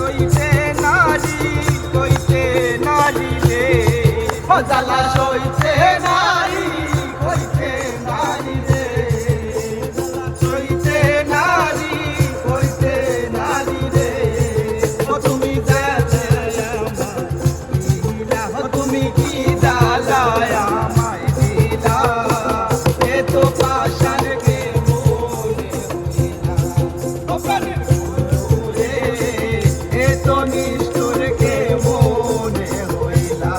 সইতে নারী রে ও জ্বালা সইতে নারী কইতে নারী রে সইতে নারী কইতে নারী রে ও তুমি তুমি কি জ্বালায় আমায় দিলা এ তো পাশান গে মনে হইলা ও প্রাণের বন্ধু রে এ তো নিষ্ঠুর গে মনে হইলা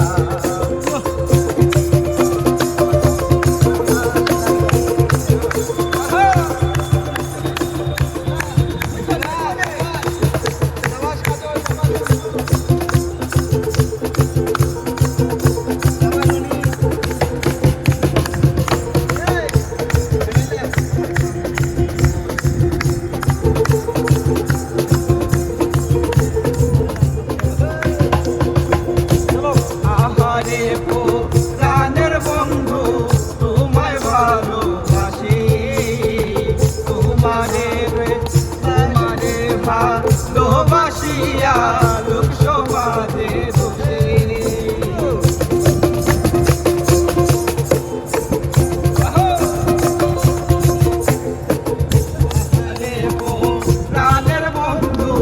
প্রাণের বন্ধু তোমায় ভালোবাসি তোমারে ভালোবাসিয়া লোক সমাজে দোষী প্রাণের বন্ধু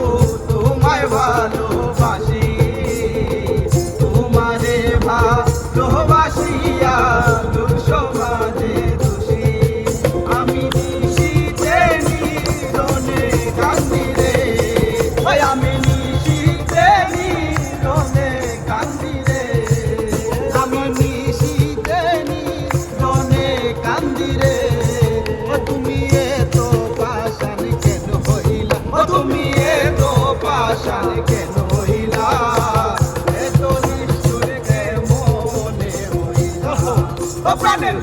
তোমায় ভালোবাসি তোমারে ভালোবাসিয়া লোক সমাজে দোষী আমি নিশীথে নীরনে কান্দি রে আমি নিশীথে নীরনে কান্দি রে আমি নিশীথে নীরনে কান্দি রে ও তুমি এত পাষাণ কেন হইলা ও তুমি এত পাষাণ কেন হইলা এত নিষ্ঠুর গে মনে হইলা ও প্রাণের